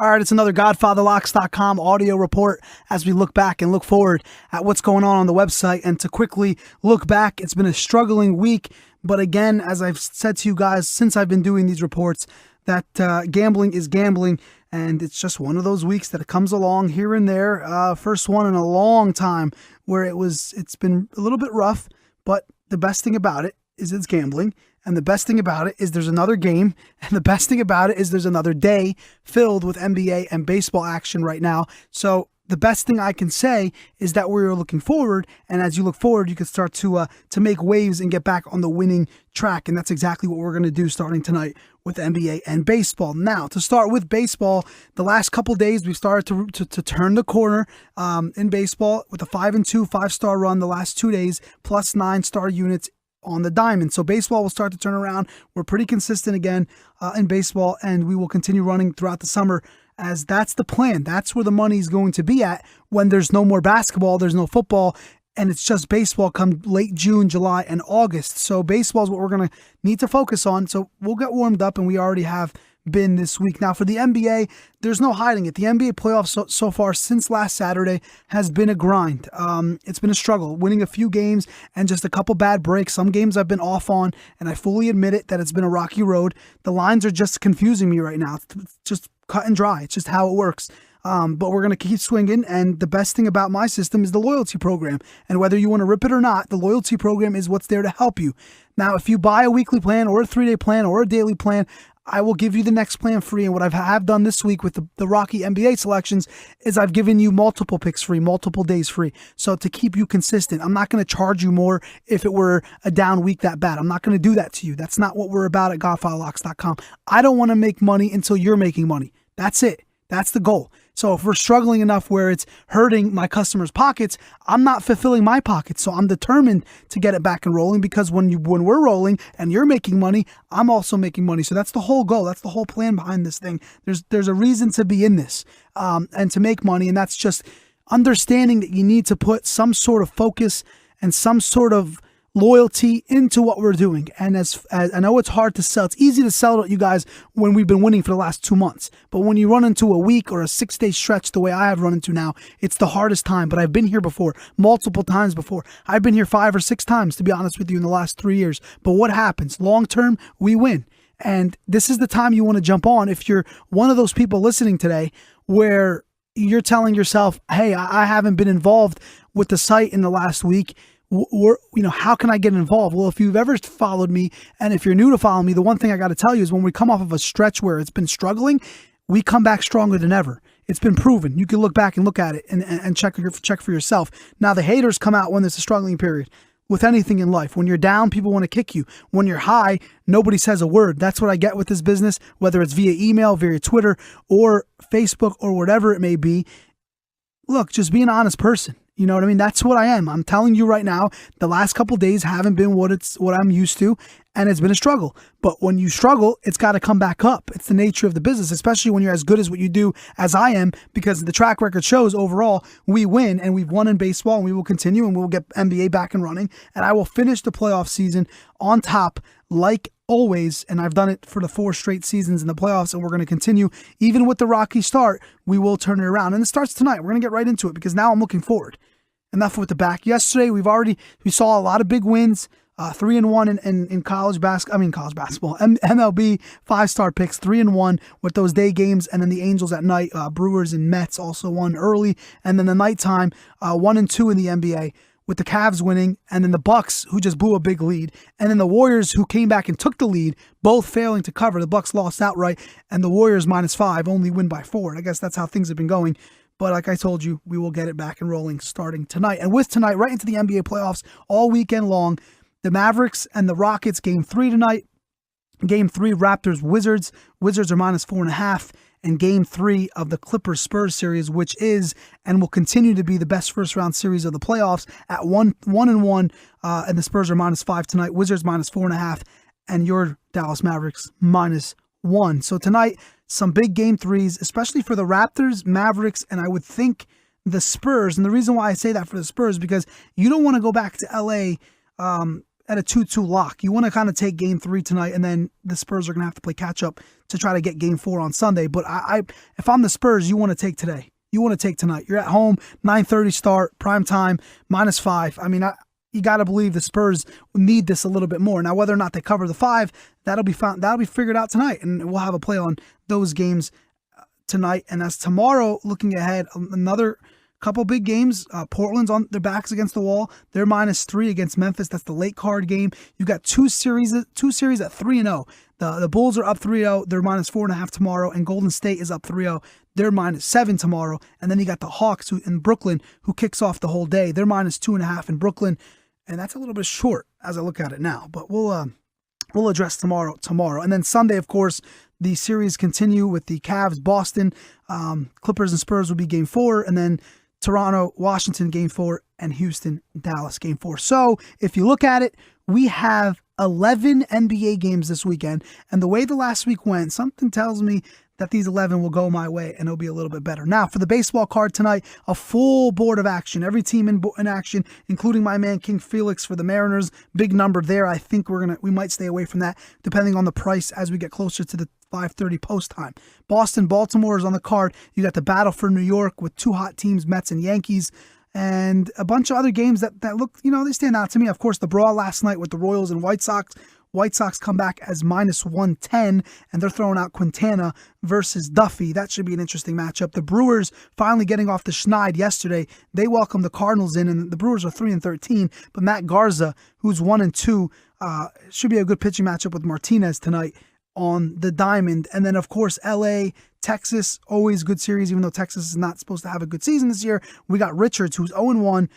All right, it's another GodfatherLocks.com audio report as we look back and look forward at what's going on the website. And to quickly look back, it's been a struggling week. But again, as I've said to you guys since I've been doing these reports, that gambling is gambling. And it's just one of those weeks that it comes along here and there. First one in a long time where it's been a little bit rough. But the best thing about it is it's gambling. And the best thing about it is there's another game. And the best thing about it is there's another day filled with NBA and baseball action right now. So the best thing I can say is that we're looking forward. And as you look forward, you can start to make waves and get back on the winning track. And that's exactly what we're going to do starting tonight with NBA and baseball. Now, to start with baseball, the last couple days we've started to turn the corner in baseball with a 5-2 5-star run the last 2 days, plus 9-star units on the diamond. So baseball will start to turn around. We're pretty consistent again in baseball, and we will continue running throughout the summer, as that's the plan. That's where the money is going to be at when there's no more basketball, there's no football, and it's just baseball come late June, July, and August. So baseball is what we're going to need to focus on. So we'll get warmed up, and we already have been this week. Now for the NBA, there's no hiding it. The NBA playoffs so far since last Saturday has been a grind. It's been a struggle, winning a few games and just a couple bad breaks. Some games I've been off on, and I fully admit it that it's been a rocky road. The lines are just confusing me right now. It's just cut and dry. It's just how it works. But we're going to keep swinging, and the best thing about my system is the loyalty program. And whether you want to rip it or not, the loyalty program is what's there to help you. Now, if you buy a weekly plan or a 3-day plan or a daily plan, I will give you the next plan free. And what I have done this week with the Rocky NBA selections is I've given you multiple picks free, multiple days free. So to keep you consistent, I'm not going to charge you more if it were a down week that bad. I'm not going to do that to you. That's not what we're about at GodfatherLocks.com. I don't want to make money until you're making money. That's it. That's the goal. So if we're struggling enough where it's hurting my customers' pockets, I'm not fulfilling my pockets. So I'm determined to get it back and rolling, because when we're rolling and you're making money, I'm also making money. So that's the whole goal. That's the whole plan behind this thing. There's a reason to be in this and to make money. And that's just understanding that you need to put some sort of focus and some sort of loyalty into what we're doing. And as I know it's hard to sell. It's easy to sell to you guys when we've been winning for the last 2 months. But when you run into a week or a 6-day stretch the way I have run into now, it's the hardest time. But I've been here before, multiple times before. I've been here 5 or 6 times, to be honest with you, in the last 3 years. But what happens? Long term, we win. And this is the time you want to jump on if you're one of those people listening today where you're telling yourself, hey, I haven't been involved with the site in the last week. How can I get involved? Well, if you've ever followed me, and if you're new to following me, the one thing I got to tell you is when we come off of a stretch where it's been struggling, we come back stronger than ever. It's been proven. You can look back and look at it and check for yourself. Now, the haters come out when there's a struggling period. With anything in life, when you're down, people want to kick you. When you're high, nobody says a word. That's what I get with this business, whether it's via email, via Twitter, or Facebook, or whatever it may be. Look, just be an honest person. You know what I mean? That's what I am. I'm telling you right now, the last couple of days haven't been what I'm used to, and it's been a struggle. But when you struggle, it's got to come back up. It's the nature of the business, especially when you're as good as what you do as I am, because the track record shows overall we win, and we've won in baseball, and we will continue, and we'll get NBA back and running, and I will finish the playoff season on top like always, and I've done it for the 4 straight seasons in the playoffs, and we're going to continue. Even with the rocky start, we will turn it around, and it starts tonight. We're going to get right into it because now I'm looking forward. Enough with the back. Yesterday, we saw a lot of big wins, 3-1 in college basketball, MLB 5-star picks, 3-1 with those day games, and then the Angels at night, Brewers and Mets also won early, and then the nighttime, 1-2 in the NBA. With the Cavs winning, and then the Bucks, who just blew a big lead, and then the Warriors, who came back and took the lead, both failing to cover. The Bucks lost outright, and the Warriors -5 only win by 4. And I guess that's how things have been going. But like I told you, we will get it back and rolling starting tonight. And with tonight, right into the NBA playoffs all weekend long, the Mavericks and the Rockets, Game 3 tonight. Game 3, Raptors, Wizards. Wizards are -4.5. And Game 3 of the Clippers-Spurs series, which is and will continue to be the best first-round series of the playoffs at 1-1. And the Spurs are -5 tonight. Wizards -4.5. And your Dallas Mavericks -1. So tonight, some big Game 3s, especially for the Raptors, Mavericks, and I would think the Spurs. And the reason why I say that for the Spurs, because you don't want to go back to LA at a 2-2 lock. You want to kind of take game 3 tonight, and then the Spurs are going to have to play catch up to try to get game 4 on Sunday. But if I'm the Spurs, you want to take today. You want to take tonight. You're at home, 9:30 start, prime time, -5. I mean, you got to believe the Spurs need this a little bit more. Now, whether or not they cover the 5, that'll be figured out tonight, and we'll have a play on those games tonight. And as tomorrow, looking ahead, another couple big games. Portland's on their backs against the wall. They're -3 against Memphis. That's the late card game. You got two series at 3-0. The Bulls are up 3-0. They're -4.5 tomorrow, and Golden State is up 3-0. They're -7 tomorrow. And then you got the Hawks in Brooklyn, who kicks off the whole day. They're -2.5 in Brooklyn, and that's a little bit short as I look at it now. But we'll address tomorrow. And then Sunday, of course, the series continue with the Cavs, Boston, Clippers, and Spurs will be game 4, and then Toronto, Washington, game 4, and Houston, Dallas, game 4. So if you look at it, we have 11 NBA games this weekend. And the way the last week went, something tells me that these 11 will go my way and it'll be a little bit better. Now, for the baseball card tonight, a full board of action. Every team in action, including my man King Felix for the Mariners. Big number there. I think we might stay away from that depending on the price as we get closer to the 5:30 post time. Boston, Baltimore is on the card. You got the battle for New York with 2 hot teams, Mets and Yankees, and a bunch of other games that look, they stand out to me. Of course, the brawl last night with the Royals and White Sox. White Sox come back as -110, and they're throwing out Quintana versus Duffy. That should be an interesting matchup. The Brewers finally getting off the schneid yesterday. They welcome the Cardinals in, and the Brewers are 3-13. But Matt Garza, who's 1-2, should be a good pitching matchup with Martinez tonight on the diamond. And then, of course, LA, Texas, always good series, even though Texas is not supposed to have a good season this year. We got Richards, who's 0-1,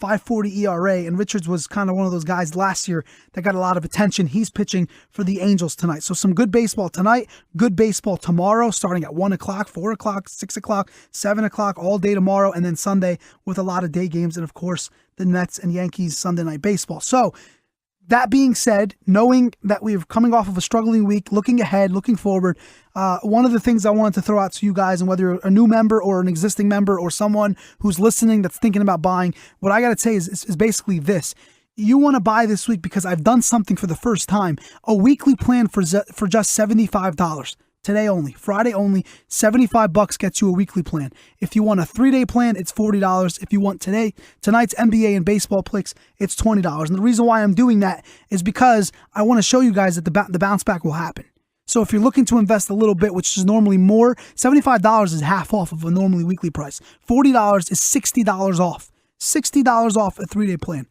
5.40 ERA, and Richards was kind of one of those guys last year that got a lot of attention. He's pitching for the Angels tonight. So some good baseball tonight, good baseball tomorrow, starting at 1 o'clock, 4 o'clock, 6 o'clock, 7 o'clock, all day tomorrow, and then Sunday with a lot of day games, and of course, the Mets and Yankees Sunday night baseball. So that being said, knowing that we're coming off of a struggling week, looking ahead, looking forward, one of the things I wanted to throw out to you guys, and whether you're a new member or an existing member or someone who's listening that's thinking about buying, what I got to say is basically this. You want to buy this week because I've done something for the first time. A weekly plan for just $75. Today only, Friday only, $75 gets you a weekly plan. If you want a 3-day plan, it's $40. If you want tonight's NBA and baseball picks, it's $20. And the reason why I'm doing that is because I want to show you guys that the bounce back will happen. So if you're looking to invest a little bit, which is normally more, $75 is half off of a normally weekly price. $40 is $60 off. $60 off a 3-day plan.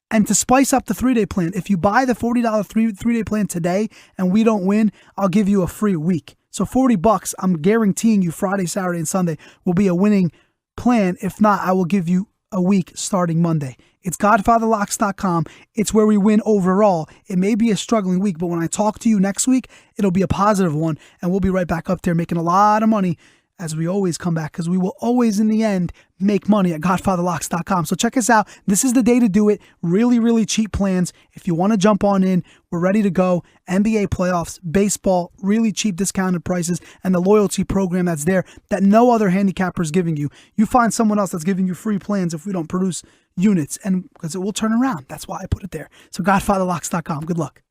And to spice up the 3-day plan, if you buy the $40 3-day plan today and we don't win, I'll give you a free week. So $40, I'm guaranteeing you Friday, Saturday, and Sunday will be a winning plan. If not, I will give you a week starting Monday. It's godfatherlocks.com. It's where we win overall. It may be a struggling week, but when I talk to you next week, it'll be a positive one, and we'll be right back up there making a lot of money as we always come back, because we will always, in the end, make money at godfatherlocks.com. So check us out. This is the day to do it. Really, really cheap plans. If you want to jump on in, we're ready to go. NBA playoffs, baseball, really cheap discounted prices, and the loyalty program that's there that no other handicapper is giving you. You find someone else that's giving you free plans if we don't produce units, and because it will turn around. That's why I put it there. So godfatherlocks.com. Good luck.